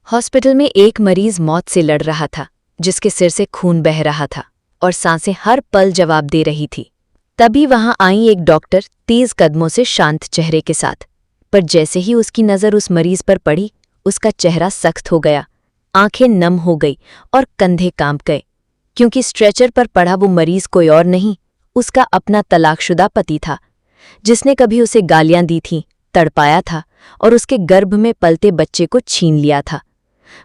Hospital में एक मरीज मौत से लड़ रहा था, जिसके सिर से खून बह रहा था और सांसें हर पल जवाब दे रही थी। तभी वहां आई एक डॉक्टर तेज कदमों से शांत चेहरे के साथ। पर जैसे ही उसकी नज़र उस मरीज पर पड़ी, उसका चेहरा सख्त हो गया, आंखें नम हो गई और कंधे कांप गए, क्योंकि स्ट्रेचर पर पड़ा वो मरीज कोई और नहीं, उसका अपना तलाकशुदा पति था, जिसने कभी उसे गालियां दी थीं, तड़पाया था और उसके गर्भ में पलते बच्चे को छीन लिया था।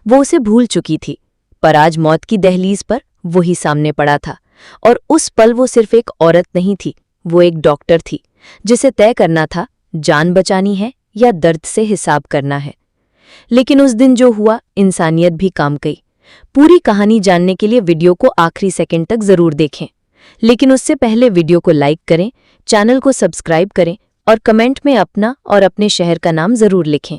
वो उसे भूल चुकी थी, पर आज मौत की दहलीज पर वही सामने पड़ा था। और उस पल वो सिर्फ एक औरत नहीं थी, वो एक डॉक्टर थी, जिसे तय करना था जान बचानी है या दर्द से हिसाब करना है। लेकिन उस दिन जो हुआ, इंसानियत भी काम गई। पूरी कहानी जानने के लिए वीडियो को आखिरी सेकंड तक जरूर देखें, लेकिन उससे पहले वीडियो को लाइक करें, चैनल को सब्सक्राइब करें और कमेंट में अपना और अपने शहर का नाम जरूर लिखें।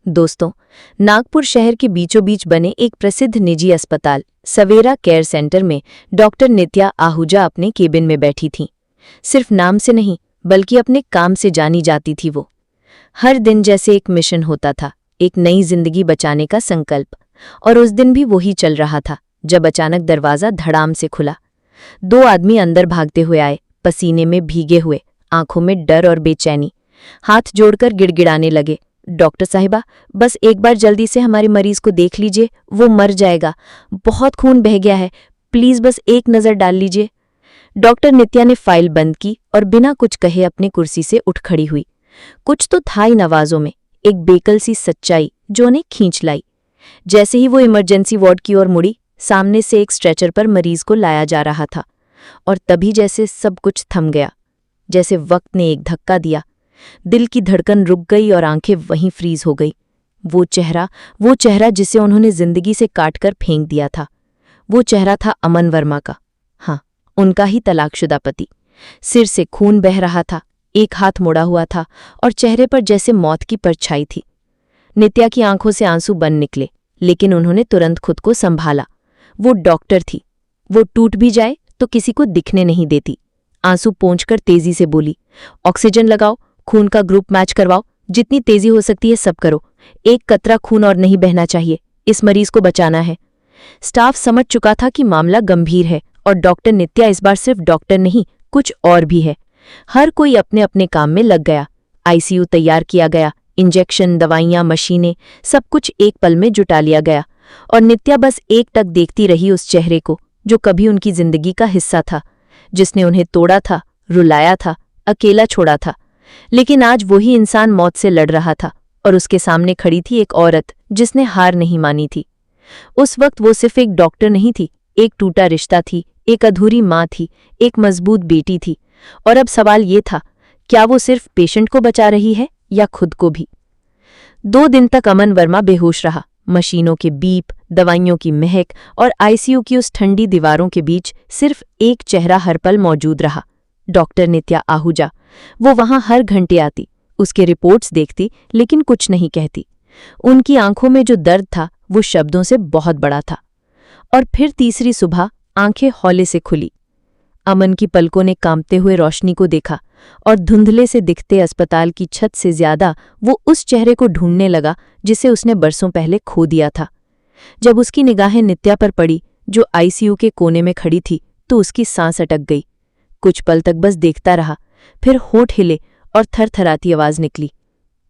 दोस्तों, नागपुर शहर के बीचों बीच बने एक प्रसिद्ध निजी अस्पताल सवेरा केयर सेंटर में डॉक्टर नित्या आहूजा अपने केबिन में बैठी थीं। सिर्फ नाम से नहीं, बल्कि अपने काम से जानी जाती थी वो। हर दिन जैसे एक मिशन होता था, एक नई जिंदगी बचाने का संकल्प। और उस दिन भी वही चल रहा था, जब अचानक दरवाज़ा धड़ाम से खुला। 2 आदमी अंदर भागते हुए आए, पसीने में भीगे हुए, आंखों में डर और बेचैनी। हाथ जोड़कर गिड़गिड़ाने लगे, डॉक्टर साहिबा, बस एक बार जल्दी से हमारे मरीज को देख लीजिए, वो मर जाएगा, बहुत खून बह गया है, प्लीज बस एक नज़र डाल लीजिए। डॉक्टर नित्या ने फाइल बंद की और बिना कुछ कहे अपनी कुर्सी से उठ खड़ी हुई। कुछ तो था इन आवाज़ों में, एक बेकल सी सच्चाई जो उन्हें खींच लाई। जैसे ही वो इमरजेंसी वार्ड की ओर मुड़ी, सामने से एक स्ट्रेचर पर मरीज को लाया जा रहा था। और तभी जैसे सब कुछ थम गया, जैसे वक्त ने एक धक्का दिया। दिल की धड़कन रुक गई और आंखें वहीं फ्रीज हो गई। वो चेहरा जिसे उन्होंने जिंदगी से काटकर फेंक दिया था, वो चेहरा था अमन वर्मा का। हाँ, उनका ही तलाकशुदा पति। सिर से खून बह रहा था, एक हाथ मुड़ा हुआ था और चेहरे पर जैसे मौत की परछाई थी। नित्या की आंखों से आंसू बन निकले, लेकिन उन्होंने तुरंत खुद को संभाला। वो डॉक्टर थी, वो टूट भी जाए तो किसी को दिखने नहीं देती। आंसू पोंछकर तेजी से बोली, ऑक्सीजन लगाओ, खून का ग्रुप मैच करवाओ, जितनी तेजी हो सकती है सब करो। एक कतरा खून और नहीं बहना चाहिए, इस मरीज को बचाना है। स्टाफ समझ चुका था कि मामला गंभीर है और डॉक्टर नित्या इस बार सिर्फ डॉक्टर नहीं, कुछ और भी है। हर कोई अपने अपने काम में लग गया। आईसीयू तैयार किया गया, इंजेक्शन, दवाइयां, मशीनें, सब कुछ एक पल में जुटा लिया गया। और नित्या बस एकटक देखती रही उस चेहरे को, जो कभी उनकी जिंदगी का हिस्सा था, जिसने उन्हें तोड़ा था, रुलाया था, अकेला छोड़ा था। लेकिन आज वही इंसान मौत से लड़ रहा था और उसके सामने खड़ी थी एक औरत जिसने हार नहीं मानी थी। उस वक्त वो सिर्फ एक डॉक्टर नहीं थी, एक टूटा रिश्ता थी, एक अधूरी माँ थी, एक मजबूत बेटी थी। और अब सवाल ये था, क्या वो सिर्फ पेशेंट को बचा रही है या खुद को भी? 2 दिन तक अमन वर्मा बेहोश रहा। मशीनों के बीप, दवाइयों की महक और आईसीयू की उस ठंडी दीवारों के बीच सिर्फ एक चेहरा हर पल मौजूद रहा, डॉक्टर नित्या आहूजा। वो वहां हर घंटे आती, उसके रिपोर्ट्स देखती, लेकिन कुछ नहीं कहती। उनकी आंखों में जो दर्द था, वो शब्दों से बहुत बड़ा था। और फिर तीसरी सुबह आंखें हौले से खुली। अमन की पलकों ने कांपते हुए रोशनी को देखा और धुंधले से दिखते अस्पताल की छत से ज्यादा वो उस चेहरे को ढूंढने लगा जिसे उसने बरसों पहले खो दिया था। जब उसकी निगाहें नित्या पर पड़ी, जो आईसीयू के कोने में खड़ी थी, तो उसकी सांस अटक गई। कुछ पल तक बस देखता रहा, फिर होठ हिले और थरथराती आवाज निकली,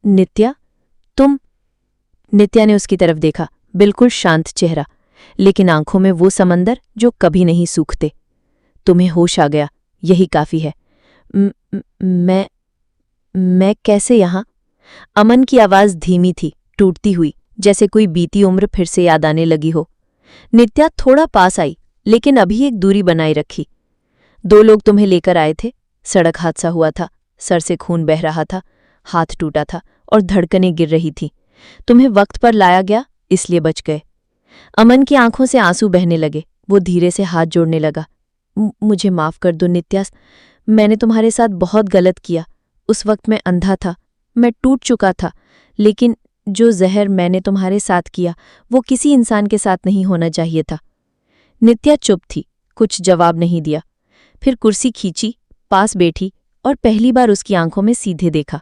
नित्या, तुम? नित्या ने उसकी तरफ देखा, बिल्कुल शांत चेहरा, लेकिन आंखों में वो समंदर जो कभी नहीं सूखते। तुम्हें होश आ गया, यही काफी है। मैं कैसे यहां? अमन की आवाज धीमी थी, टूटती हुई, जैसे कोई बीती उम्र फिर से याद आने लगी हो। नित्या थोड़ा पास आई, लेकिन अभी एक दूरी बनाए रखी। 2 लोग तुम्हें लेकर आए थे, सड़क हादसा हुआ था, सर से खून बह रहा था, हाथ टूटा था और धड़कनें गिर रही थी। तुम्हें वक्त पर लाया गया, इसलिए बच गए। अमन की आंखों से आंसू बहने लगे, वो धीरे से हाथ जोड़ने लगा। मुझे माफ कर दो नित्या, मैंने तुम्हारे साथ बहुत गलत किया। उस वक्त मैं अंधा था, मैं टूट चुका था, लेकिन जो जहर मैंने तुम्हारे साथ किया, वो किसी इंसान के साथ नहीं होना चाहिए था। नित्या चुप थी, कुछ जवाब नहीं दिया। फिर कुर्सी खींची, पास बैठी और पहली बार उसकी आंखों में सीधे देखा।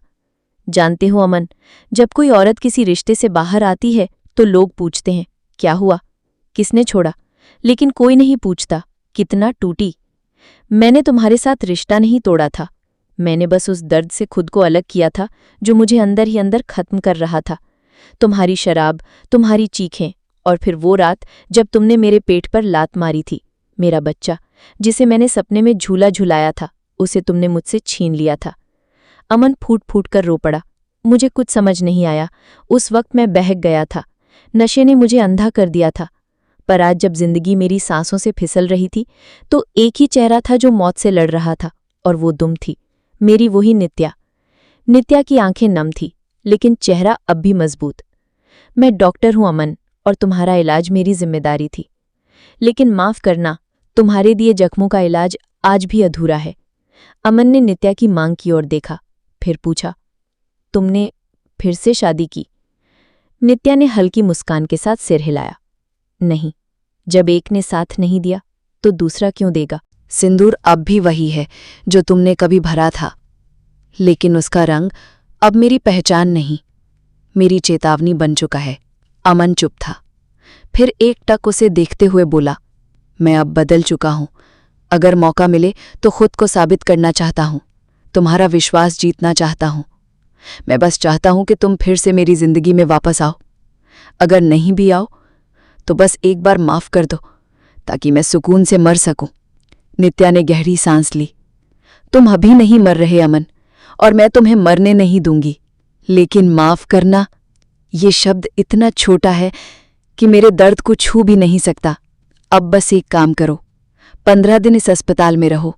जानते हो अमन, जब कोई औरत किसी रिश्ते से बाहर आती है तो लोग पूछते हैं क्या हुआ, किसने छोड़ा, लेकिन कोई नहीं पूछता कितना टूटी। मैंने तुम्हारे साथ रिश्ता नहीं तोड़ा था, मैंने बस उस दर्द से खुद को अलग किया था जो मुझे अंदर ही अंदर खत्म कर रहा था। तुम्हारी शराब, तुम्हारी चीखें, और फिर वो रात जब तुमने मेरे पेट पर लात मारी थी। मेरा बच्चा, जिसे मैंने सपने में झूला झुलाया था, उसे तुमने मुझसे छीन लिया था। अमन फूट फूट कर रो पड़ा। मुझे कुछ समझ नहीं आया। उस वक्त मैं बहक गया था। नशे ने मुझे अंधा कर दिया था। पर आज जब जिंदगी मेरी सांसों से फिसल रही थी, तो एक ही चेहरा था जो मौत से लड़ रहा था, और वो तुम थी, मेरी वही नित्या। नित्या की आंखें नम थी, लेकिन चेहरा अब भी मजबूत। मैं डॉक्टर हूं अमन, और तुम्हारा इलाज मेरी जिम्मेदारी थी। लेकिन माफ करना, तुम्हारे दिए जख्मों का इलाज आज भी अधूरा है। अमन ने नित्या की मांग की ओर देखा, फिर पूछा, तुमने फिर से शादी की? नित्या ने हल्की मुस्कान के साथ सिर हिलाया। नहीं, जब एक ने साथ नहीं दिया तो दूसरा क्यों देगा? सिंदूर अब भी वही है जो तुमने कभी भरा था, लेकिन उसका रंग अब मेरी पहचान नहीं, मेरी चेतावनी बन चुका है। अमन चुप था, फिर एकटक उसे देखते हुए बोला, मैं अब बदल चुका हूं। अगर मौका मिले तो खुद को साबित करना चाहता हूं, तुम्हारा विश्वास जीतना चाहता हूं। मैं बस चाहता हूं कि तुम फिर से मेरी जिंदगी में वापस आओ। अगर नहीं भी आओ तो बस एक बार माफ कर दो, ताकि मैं सुकून से मर सकूं। नित्या ने गहरी सांस ली। तुम अभी नहीं मर रहे अमन, और मैं तुम्हें मरने नहीं दूंगी, लेकिन माफ करना, ये शब्द इतना छोटा है कि मेरे दर्द को छू भी नहीं सकता। अब बस एक काम करो, 15 दिन इस अस्पताल में रहो,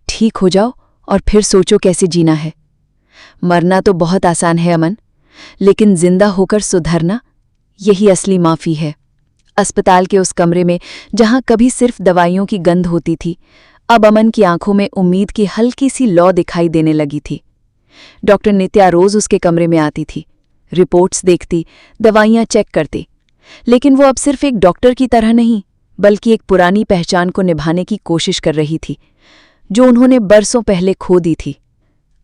ठीक हो जाओ और फिर सोचो कैसे जीना है। मरना तो बहुत आसान है अमन, लेकिन जिंदा होकर सुधरना, यही असली माफी है। अस्पताल के उस कमरे में जहां कभी सिर्फ दवाइयों की गंध होती थी, अब अमन की आंखों में उम्मीद की हल्की सी लौ दिखाई देने लगी थी। डॉक्टर नित्या रोज उसके कमरे में आती थी, रिपोर्ट्स देखती, दवाइयां चेक करती, लेकिन वो अब सिर्फ एक डॉक्टर की तरह नहीं, बल्कि एक पुरानी पहचान को निभाने की कोशिश कर रही थी, जो उन्होंने बरसों पहले खो दी थी।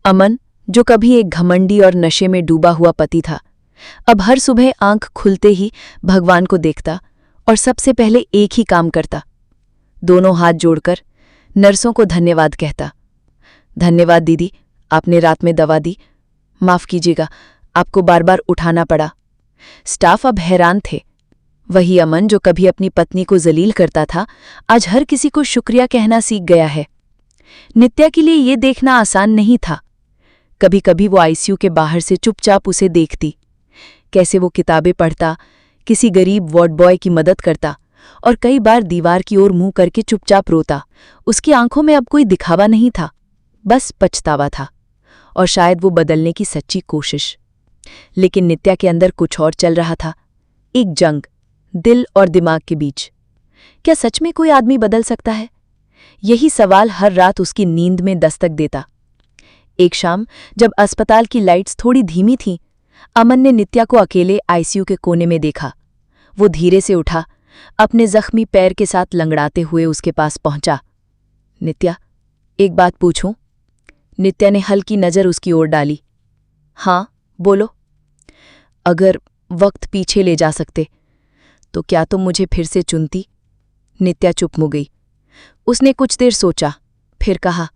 अमन, जो कभी एक घमंडी और नशे में डूबा हुआ पति था, अब हर सुबह आंख खुलते ही भगवान को देखता और सबसे पहले एक ही काम करता, दोनों हाथ जोड़कर नर्सों को धन्यवाद कहता। धन्यवाद दीदी, आपने रात में दवा दी, माफ कीजिएगा आपको बार बार उठाना पड़ा। स्टाफ अब हैरान थे। वही अमन जो कभी अपनी पत्नी को जलील करता था, आज हर किसी को शुक्रिया कहना सीख गया है। नित्या के लिए ये देखना आसान नहीं था। कभी कभी वो आईसीयू के बाहर से चुपचाप उसे देखती, कैसे वो किताबें पढ़ता, किसी गरीब वार्ड बॉय की मदद करता, और कई बार दीवार की ओर मुंह करके चुपचाप रोता। उसकी आंखों में अब कोई दिखावा नहीं था, बस पछतावा था, और शायद वो बदलने की सच्ची कोशिश। लेकिन नित्या के अंदर कुछ और चल रहा था, एक जंग दिल और दिमाग के बीच। क्या सच में कोई आदमी बदल सकता है? यही सवाल हर रात उसकी नींद में दस्तक देता। एक शाम जब अस्पताल की लाइट्स थोड़ी धीमी थीं, अमन ने नित्या को अकेले आईसीयू के कोने में देखा। वो धीरे से उठा, अपने जख्मी पैर के साथ लंगड़ाते हुए उसके पास पहुंचा। नित्या, एक बात पूछूं? नित्या ने हल्की नजर उसकी ओर डाली। हाँ, बोलो। अगर वक्त पीछे ले जा सकते तो क्या तुम मुझे फिर से चुनती? नित्या चुप हो गई। उसने कुछ देर सोचा, फिर कहा,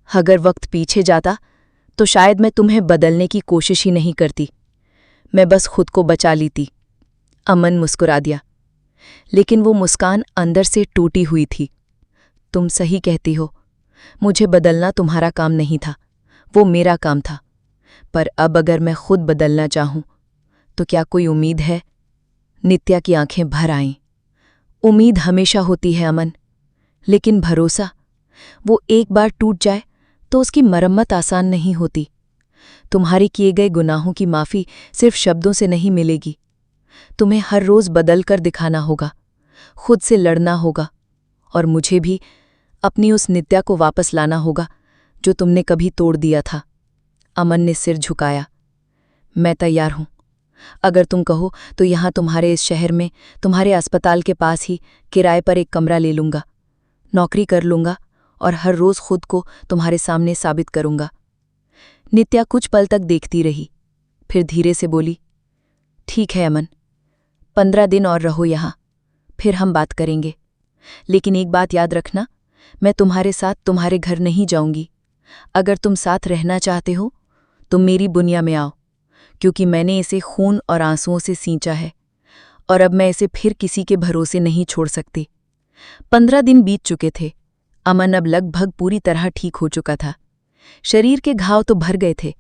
अगर वक्त पीछे जाता तो शायद मैं तुम्हें बदलने की कोशिश ही नहीं करती, मैं बस खुद को बचा लेती। अमन मुस्कुरा दिया, लेकिन वो मुस्कान अंदर से टूटी हुई थी। तुम सही कहती हो, मुझे बदलना तुम्हारा काम नहीं था, वो मेरा काम था। पर अब अगर मैं खुद बदलना चाहूं तो क्या कोई उम्मीद है? नित्या की आंखें भर आईं। उम्मीद हमेशा होती है अमन, लेकिन भरोसा, वो एक बार टूट जाए तो उसकी मरम्मत आसान नहीं होती। तुम्हारे किए गए गुनाहों की माफ़ी सिर्फ शब्दों से नहीं मिलेगी। तुम्हें हर रोज़ बदल कर दिखाना होगा, खुद से लड़ना होगा, और मुझे भी अपनी उस नित्या को वापस लाना होगा जो तुमने कभी तोड़ दिया था। अमन ने सिर झुकाया। मैं तैयार हूं। अगर तुम कहो तो यहाँ तुम्हारे इस शहर में, तुम्हारे अस्पताल के पास ही किराए पर एक कमरा ले लूंगा, नौकरी कर लूंगा और हर रोज़ खुद को तुम्हारे सामने साबित करूंगा। नित्या कुछ पल तक देखती रही, फिर धीरे से बोली, ठीक है अमन, 15 दिन और रहो यहाँ, फिर हम बात करेंगे। लेकिन एक बात याद रखना, मैं तुम्हारे साथ तुम्हारे घर नहीं जाऊंगी। अगर तुम साथ रहना चाहते हो तो मेरी बुनिया में आओ, क्योंकि मैंने इसे खून और आंसुओं से सींचा है और अब मैं इसे फिर किसी के भरोसे नहीं छोड़ सकती। 15 दिन बीत चुके थे। अमन अब लगभग पूरी तरह ठीक हो चुका था। शरीर के घाव तो भर गए थे,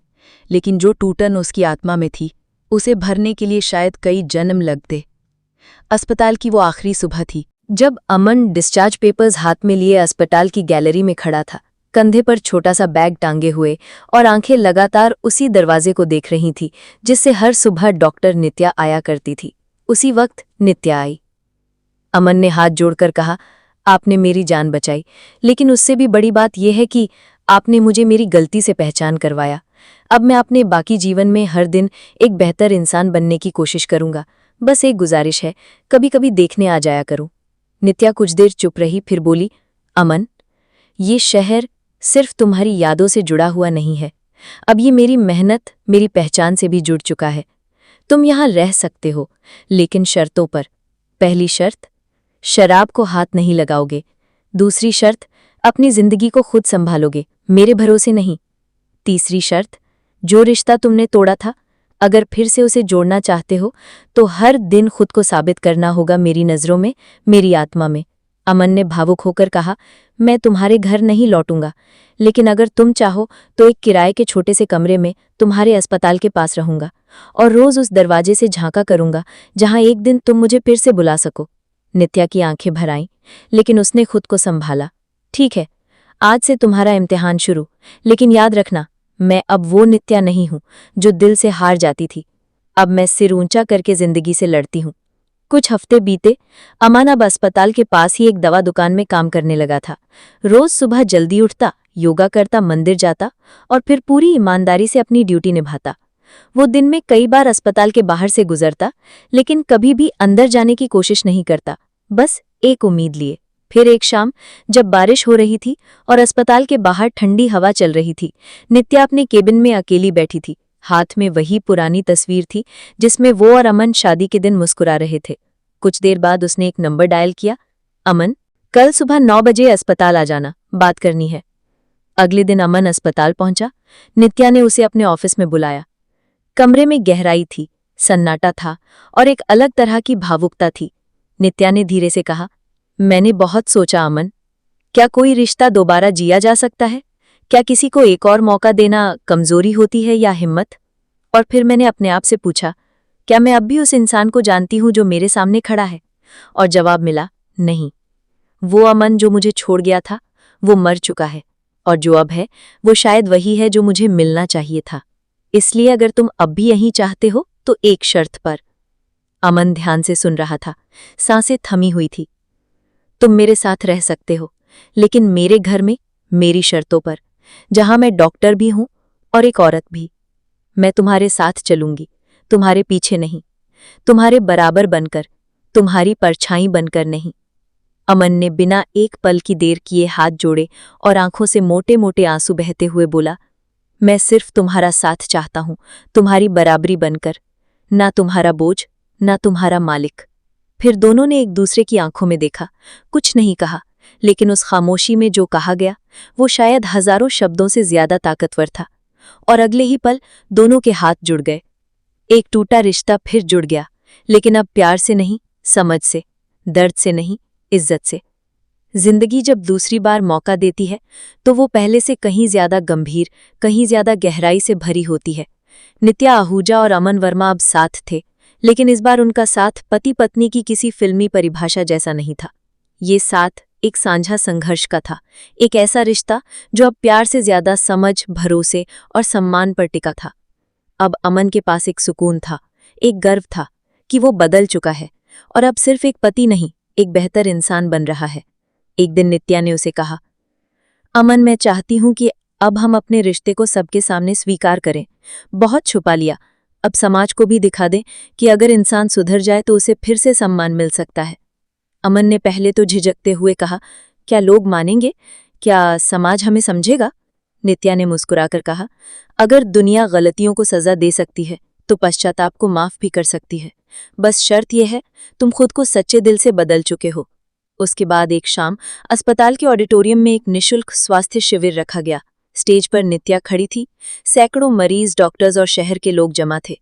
लेकिन जो टूटन उसकी आत्मा में थी उसे भरने के लिए शायद कई जन्म लगते। अस्पताल की वो आखिरी सुबह थी जब अमन डिस्चार्ज पेपर्स हाथ में लिए अस्पताल की गैलरी में खड़ा था, कंधे पर छोटा सा बैग टांगे हुए और आंखें लगातार उसी दरवाजे को देख रही थी जिससे हर सुबह डॉक्टर नित्या आया करती थी। उसी वक्त नित्या आई। अमन ने हाथ जोड़कर कहा, आपने मेरी जान बचाई, लेकिन उससे भी बड़ी बात यह है कि आपने मुझे मेरी गलती से पहचान करवाया। अब मैं अपने बाकी जीवन में हर दिन एक बेहतर इंसान बनने की कोशिश करूंगा। बस एक गुजारिश है, कभी कभी देखने आ जाया करूं। नित्या कुछ देर चुप रही, फिर बोली, अमन, ये शहर सिर्फ तुम्हारी यादों से जुड़ा हुआ नहीं है। अब ये मेरी मेहनत, मेरी पहचान से भी जुड़ चुका है। तुम यहाँ रह सकते हो, लेकिन शर्तों पर। पहली शर्त, शराब को हाथ नहीं लगाओगे। दूसरी शर्त, अपनी जिंदगी को खुद संभालोगे, मेरे भरोसे नहीं। तीसरी शर्त, जो रिश्ता तुमने तोड़ा था, अगर फिर से उसे जोड़ना चाहते हो तो हर दिन खुद को साबित करना होगा, मेरी नज़रों में, मेरी आत्मा में। अमन ने भावुक होकर कहा, मैं तुम्हारे घर नहीं लौटूंगा, लेकिन अगर तुम चाहो तो एक किराए के छोटे से कमरे में तुम्हारे अस्पताल के पास रहूंगा और रोज उस दरवाजे से झांका करूंगा जहां एक दिन तुम मुझे फिर से बुला सको। नित्या की आंखें भर आईं, लेकिन उसने खुद को संभाला। ठीक है, आज से तुम्हारा इम्तिहान शुरू, लेकिन याद रखना, मैं अब वो नित्या नहीं हूं जो दिल से हार जाती थी। अब मैं सिर ऊंचा करके जिंदगी से लड़ती हूं। कुछ हफ्ते बीते। अमन अब अस्पताल के पास ही एक दवा दुकान में काम करने लगा था। रोज सुबह जल्दी उठता, योगा करता, मंदिर जाता और फिर पूरी ईमानदारी से अपनी ड्यूटी निभाता। वो दिन में कई बार अस्पताल के बाहर से गुजरता, लेकिन कभी भी अंदर जाने की कोशिश नहीं करता, बस एक उम्मीद लिए। फिर एक शाम, जब बारिश हो रही थी और अस्पताल के बाहर ठंडी हवा चल रही थी, नित्या अपने केबिन में अकेली बैठी थी। हाथ में वही पुरानी तस्वीर थी जिसमें वो और अमन शादी के दिन मुस्कुरा रहे थे। कुछ देर बाद उसने एक नंबर डायल किया, अमन, कल सुबह 9 बजे अस्पताल आ जाना, बात करनी है। अगले दिन अमन अस्पताल पहुंचा। नित्या ने उसे अपने ऑफिस में बुलाया। कमरे में गहराई थी, सन्नाटा था और एक अलग तरह की भावुकता थी। नित्या ने धीरे से कहा, मैंने बहुत सोचा अमन, क्या कोई रिश्ता दोबारा जिया जा सकता है? क्या किसी को एक और मौका देना कमजोरी होती है या हिम्मत? और फिर मैंने अपने आप से पूछा, क्या मैं अब भी उस इंसान को जानती हूं जो मेरे सामने खड़ा है? और जवाब मिला, नहीं। वो अमन जो मुझे छोड़ गया था, वो मर चुका है, और जो अब है वो शायद वही है जो मुझे मिलना चाहिए था। इसलिए अगर तुम अब भी यहीं चाहते हो तो एक शर्त पर। अमन ध्यान से सुन रहा था, सांसें थमी हुई थी। तुम मेरे साथ रह सकते हो, लेकिन मेरे घर में, मेरी शर्तों पर, जहां मैं डॉक्टर भी हूं और एक औरत भी। मैं तुम्हारे साथ चलूंगी, तुम्हारे पीछे नहीं, तुम्हारे बराबर बनकर, तुम्हारी परछाई बनकर नहीं। अमन ने बिना एक पल की देर किए हाथ जोड़े और आंखों से मोटे मोटे आंसू बहते हुए बोला, मैं सिर्फ तुम्हारा साथ चाहता हूं, तुम्हारी बराबरी बनकर, ना तुम्हारा बोझ, ना तुम्हारा मालिक। फिर दोनों ने एक दूसरे की आंखों में देखा, कुछ नहीं कहा, लेकिन उस खामोशी में जो कहा गया वो शायद हजारों शब्दों से ज्यादा ताकतवर था। और अगले ही पल दोनों के हाथ जुड़ गए। एक टूटा रिश्ता फिर जुड़ गया, लेकिन अब प्यार से नहीं, समझ से, दर्द से नहीं, इज्जत से। जिंदगी जब दूसरी बार मौका देती है तो वो पहले से कहीं ज्यादा गंभीर, कहीं ज्यादा गहराई से भरी होती है। नित्या आहूजा और अमन वर्मा अब साथ थे, लेकिन इस बार उनका साथ पति पत्नी की किसी फिल्मी परिभाषा जैसा नहीं था। ये साथ एक साझा संघर्ष का था, एक ऐसा रिश्ता जो अब प्यार से ज्यादा समझ, भरोसे और सम्मान पर टिका था। अब अमन के पास एक सुकून था, एक गर्व था कि वो बदल चुका है और अब सिर्फ एक पति नहीं, एक बेहतर इंसान बन रहा है। एक दिन नित्या ने उसे कहा, अमन, मैं चाहती हूं कि अब हम अपने रिश्ते को सबके सामने स्वीकार करें। बहुत छुपा लिया, अब समाज को भी दिखा दें कि अगर इंसान सुधर जाए तो उसे फिर से सम्मान मिल सकता है। अमन ने पहले तो झिझकते हुए कहा, क्या लोग मानेंगे? क्या समाज हमें समझेगा? नित्या ने मुस्कुराकर कहा, अगर दुनिया गलतियों को सजा दे सकती है तो पश्चाताप को माफ भी कर सकती है। बस शर्त यह है, तुम खुद को सच्चे दिल से बदल चुके हो। उसके बाद एक शाम अस्पताल के ऑडिटोरियम में एक निशुल्क स्वास्थ्य शिविर रखा गया। स्टेज पर नित्या खड़ी थी। सैकड़ों मरीज, डॉक्टर्स और शहर के लोग जमा थे।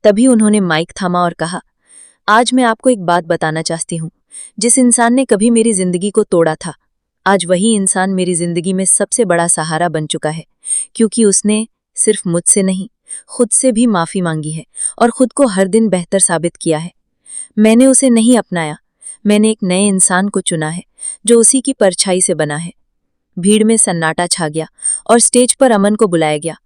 तभी उन्होंने माइक थामा और कहा, आज मैं आपको एक बात बताना चाहती हूँ। जिस इंसान ने कभी मेरी जिंदगी को तोड़ा था, आज वही इंसान मेरी जिंदगी में सबसे बड़ा सहारा बन चुका है, क्योंकि उसने सिर्फ मुझसे नहीं, खुद से भी माफी मांगी है और खुद को हर दिन बेहतर साबित किया है। मैंने उसे नहीं अपनाया, मैंने एक नए इंसान को चुना है जो उसी की परछाई से बना है। भीड़ में सन्नाटा छा गया और स्टेज पर अमन को बुलाया गया।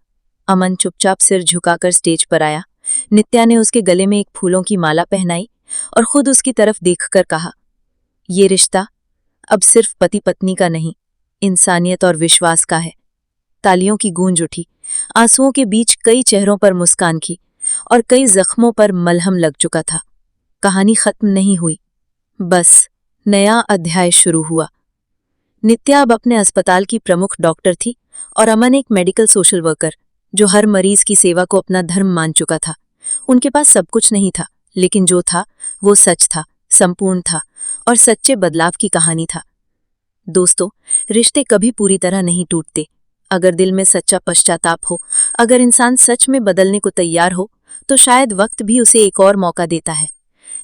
अमन चुपचाप सिर झुकाकर स्टेज पर आया। नित्या ने उसके गले में एक फूलों की माला पहनाई और खुद उसकी तरफ देखकर कहा, ये रिश्ता अब सिर्फ पति पत्नी का नहीं, इंसानियत और विश्वास का है। तालियों की गूंज उठी। आंसुओं के बीच कई चेहरों पर मुस्कान की और कई जख्मों पर मलहम लग चुका था। कहानी खत्म नहीं हुई, बस नया अध्याय शुरू हुआ। नित्या अब अपने अस्पताल की प्रमुख डॉक्टर थी और अमन एक मेडिकल सोशल वर्कर जो हर मरीज की सेवा को अपना धर्म मान चुका था। उनके पास सब कुछ नहीं था, लेकिन जो था वो सच था, संपूर्ण था और सच्चे बदलाव की कहानी था। दोस्तों, रिश्ते कभी पूरी तरह नहीं टूटते। अगर दिल में सच्चा पश्चाताप हो, अगर इंसान सच में बदलने को तैयार हो, तो शायद वक्त भी उसे एक और मौका देता है।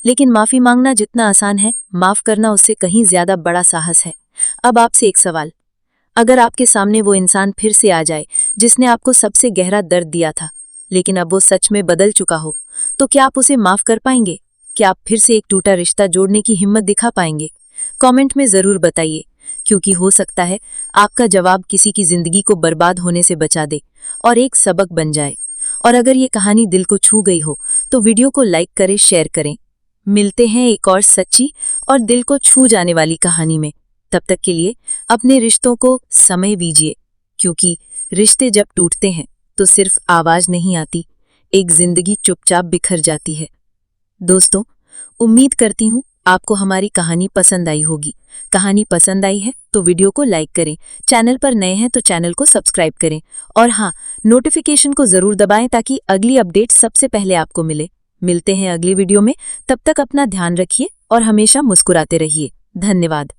लेकिन माफी मांगना जितना आसान है, माफ करना उससे कहीं ज्यादा बड़ा साहस है। अब आपसे एक सवाल, अगर आपके सामने वो इंसान फिर से आ जाए जिसने आपको सबसे गहरा दर्द दिया था, लेकिन अब वो सच में बदल चुका हो, तो क्या आप उसे माफ कर पाएंगे? क्या आप फिर से एक टूटा रिश्ता जोड़ने की हिम्मत दिखा पाएंगे? कमेंट में जरूर बताइए, क्योंकि हो सकता है आपका जवाब किसी की जिंदगी को बर्बाद होने से बचा दे और एक सबक बन जाए। और अगर ये कहानी दिल को छू गई हो तो वीडियो को लाइक करें, शेयर करें। मिलते हैं एक और सच्ची और दिल को छू जाने वाली कहानी में। तब तक के लिए अपने रिश्तों को समय दीजिए, क्योंकि रिश्ते जब टूटते हैं तो सिर्फ आवाज नहीं आती, एक जिंदगी चुपचाप बिखर जाती है। दोस्तों, उम्मीद करती हूँ आपको हमारी कहानी पसंद आई होगी। कहानी पसंद आई है तो वीडियो को लाइक करें, चैनल पर नए हैं तो चैनल को सब्सक्राइब करें और हाँ, नोटिफिकेशन को जरूर दबाएं ताकि अगली अपडेट सबसे पहले आपको मिले। मिलते हैं अगली वीडियो में, तब तक अपना ध्यान रखिए और हमेशा मुस्कुराते रहिए। धन्यवाद।